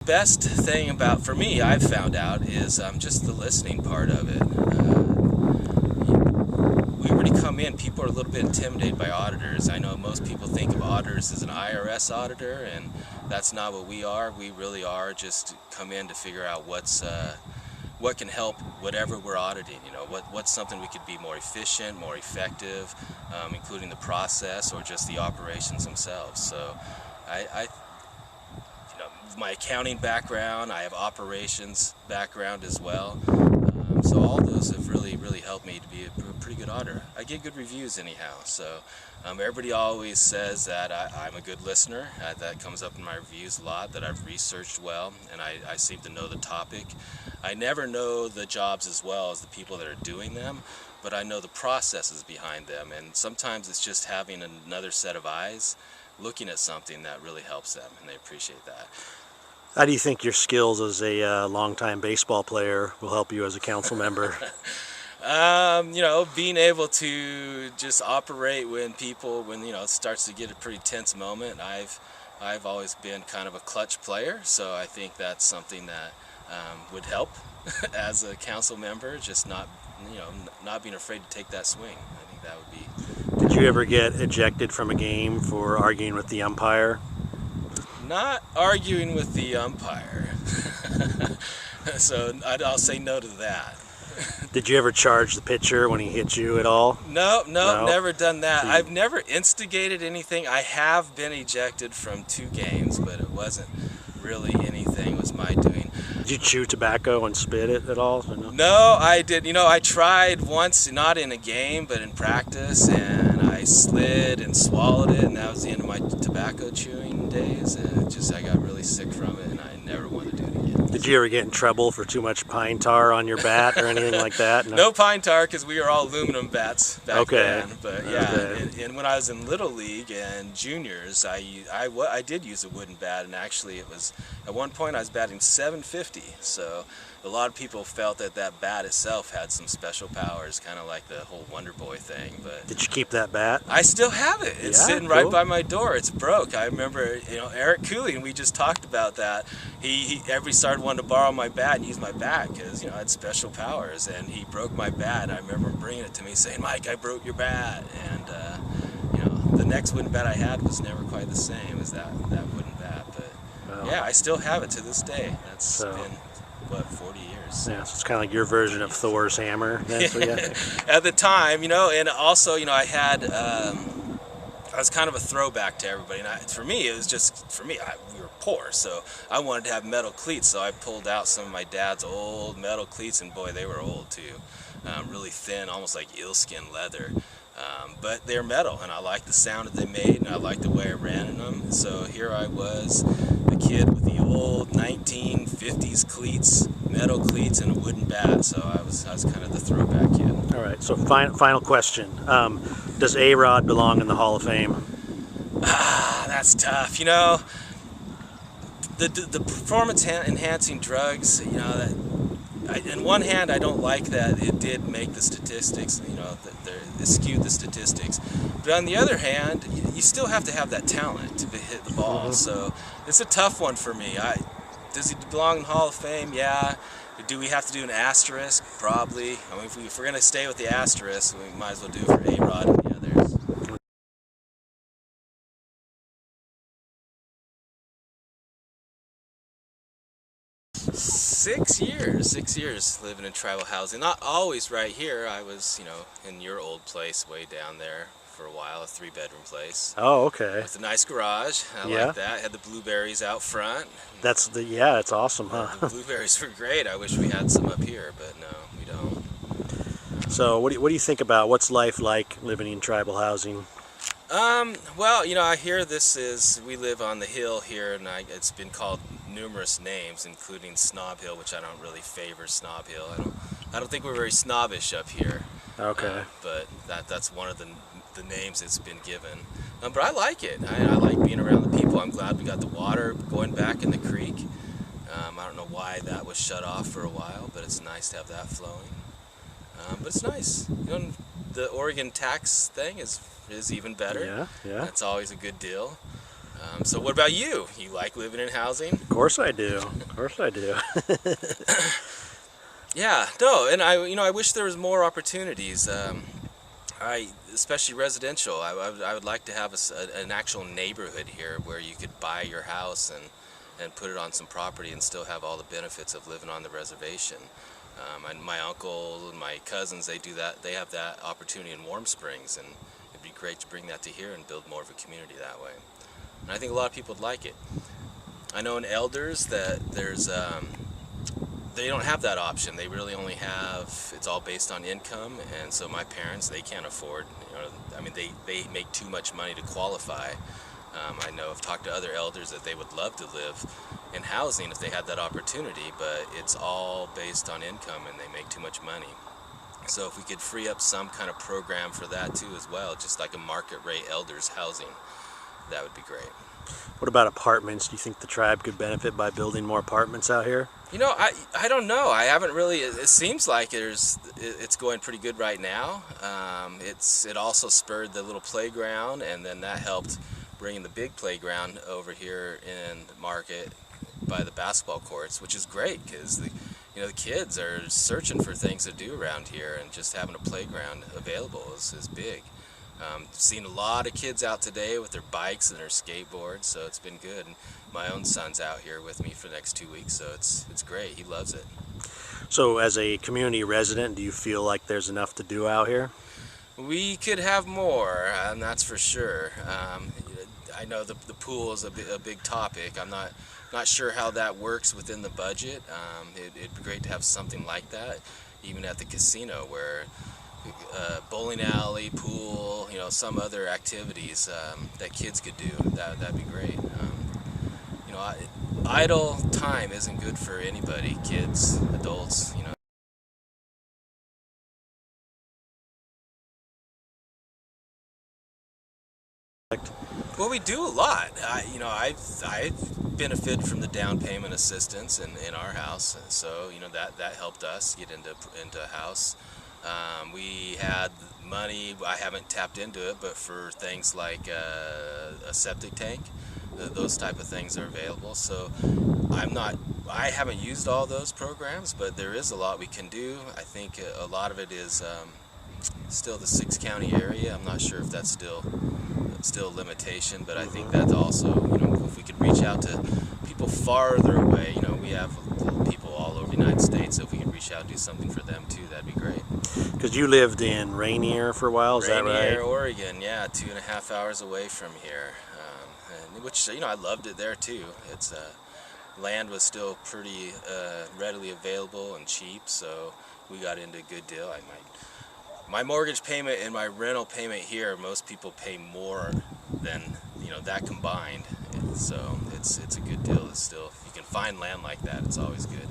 best thing about, for me, I've found out, is just the listening part of it. We already come in, people are a little bit intimidated by auditors. I know most people think of auditors as an IRS auditor, and that's not what we are. We really are just come in to figure out what can help whatever we're auditing. You know, what's something we could be more efficient, more effective, including the process or just the operations themselves. So I you know, my accounting background, I have operations background as well. So all those have really helped me to be a pretty good auditor. I get good reviews anyhow, so everybody always says that I'm a good listener. That comes up in my reviews a lot, that I've researched well, and I seem to know the topic. I never know the jobs as well as the people that are doing them, but I know the processes behind them, and sometimes it's just having another set of eyes looking at something that really helps them, and they appreciate that. How do you think your skills as a longtime baseball player will help you as a council member? You know, being able to just operate when you know, it starts to get a pretty tense moment. I've always been kind of a clutch player, so I think that's something that would help as a council member. Just not being afraid to take that swing. I think that would be. Did you ever get ejected from a game for arguing with the umpire? Not arguing with the umpire. So I'll say no to that. Did you ever charge the pitcher when he hit you at all? No, never done that. So I've never instigated anything. I have been ejected from 2 games, but it wasn't really anything. It was my doing. Did you chew tobacco and spit it at all? Or no? No, I did. You know, I tried once, not in a game, but in practice, and I slid and swallowed it, and that was the end of my tobacco chewing days. And I got really sick from it, and I never wanted to do it again. Did you ever get in trouble for too much pine tar on your bat or anything like that? No pine tar, because we were all aluminum bats back then. But yeah, Okay. and when I was in Little League and juniors, I did use a wooden bat, and actually it was, at one point I was batting .750, so a lot of people felt that that bat itself had some special powers, kind of like the whole Wonder Boy thing. But Did you keep that bat? I still have it. It's sitting right by my door. It's broke. I remember, you know, Eric Cooley, and we just talked about that. He everybody started wanting to borrow my bat and use my bat because, you know, it had special powers, and he broke my bat. I remember him bringing it to me saying, "Mike, I broke your bat." And you know, the next wooden bat I had was never quite the same as that wooden bat. But yeah, I still have it to this day. That's been, what, 40 years. Yeah, so it's kind of like your version of Thor's hammer. Then, so yeah. At the time, you know, and also, you know, I had, I was kind of a throwback to everybody, and for me, it was just, we were poor, so I wanted to have metal cleats, so I pulled out some of my dad's old metal cleats, and boy, they were old too. Really thin, almost like eel-skin leather. But they're metal, and I liked the sound that they made, and I liked the way I ran in them. So here I was, a kid with the old 1950s cleats, metal cleats, and a wooden bat. So I was kind of the throwback kid. All right. So final question: does A-Rod belong in the Hall of Fame? That's tough. You know, the performance-enhancing drugs. You know that. On one hand, I don't like that it did make the statistics, you know, it skewed the statistics. But on the other hand, you still have to have that talent to hit the ball. So it's a tough one for me. Does he belong in the Hall of Fame? Yeah. Do we have to do an asterisk? Probably. I mean, if we're going to stay with the asterisk, we might as well do it for A-Rod and the others. 6 years living in tribal housing. Not always right here. I was, you know, in your old place way down there for a while, a 3-bedroom place. Oh, okay. With a nice garage. I like that. Had the blueberries out front. That's awesome, huh? The blueberries were great. I wish we had some up here, but no, we don't. So what do you think about what's life like living in tribal housing? Well, you know, I hear we live on the hill here, and it's been called numerous names, including Snob Hill, which I don't really favor. Snob Hill. I don't think we're very snobbish up here. Okay. But that's one of the names it's been given. But I like it. I like being around the people. I'm glad we got the water going back in the creek. I don't know why that was shut off for a while, but it's nice to have that flowing. But it's nice. You know, the Oregon tax thing is even better. Yeah. That's always a good deal. So what about you? You like living in housing? Of course I do. Of course I do. Yeah, no, and I wish there was more opportunities. Especially residential. I would like to have an actual neighborhood here where you could buy your house and put it on some property and still have all the benefits of living on the reservation. And my uncle and my cousins, they do that. They have that opportunity in Warm Springs, and it'd be great to bring that to here and build more of a community that way. And I think a lot of people would like it. I know in Elders that they don't have that option. They really only have, it's all based on income, and so my parents, they can't afford, I mean, they make too much money to qualify. I know I've talked to other elders that they would love to live in housing if they had that opportunity, but it's all based on income and they make too much money. So if we could free up some kind of program for that too as well, just like a market rate elders housing, that would be great. What about apartments? Do you think the tribe could benefit by building more apartments out here? I don't know. I haven't really. It seems like it's going pretty good right now. It also spurred the little playground, and then that helped bringing the big playground over here in Market by the basketball courts, which is great because the kids are searching for things to do around here, and just having a playground available is big. Seen a lot of kids out today with their bikes and their skateboards, so it's been good. And my own son's out here with me for the next 2 weeks, so it's great. He loves it. So as a community resident, do you feel like there's enough to do out here? We could have more, and that's for sure. I know the pool is a big topic. I'm not sure how that works within the budget. It'd be great to have something like that, even at the casino, where bowling alley, pool, some other activities that kids could do. That'd be great. Idle time isn't good for anybody, kids, adults. Well, we do a lot. I've benefited from the down payment assistance in our house, so that helped us get into a house. We had money. I haven't tapped into it, but for things like a septic tank, those type of things are available. So I haven't used all those programs, but there is a lot we can do. I think a lot of it is still the 6-county area. I'm not sure if that's still a limitation, but I think that's also, if we could reach out to people farther away, we have people all over the United States, so if we could reach out and do something for them too, that'd be great. Because you lived in Rainier for a while, is that right? Rainier, Oregon, yeah, 2.5 hours away from here, which, I loved it there too. It's land was still pretty readily available and cheap, so we got into a good deal. My mortgage payment and my rental payment here, most people pay more than that combined. So it's a good deal. It's still, if you can find land like that, it's always good.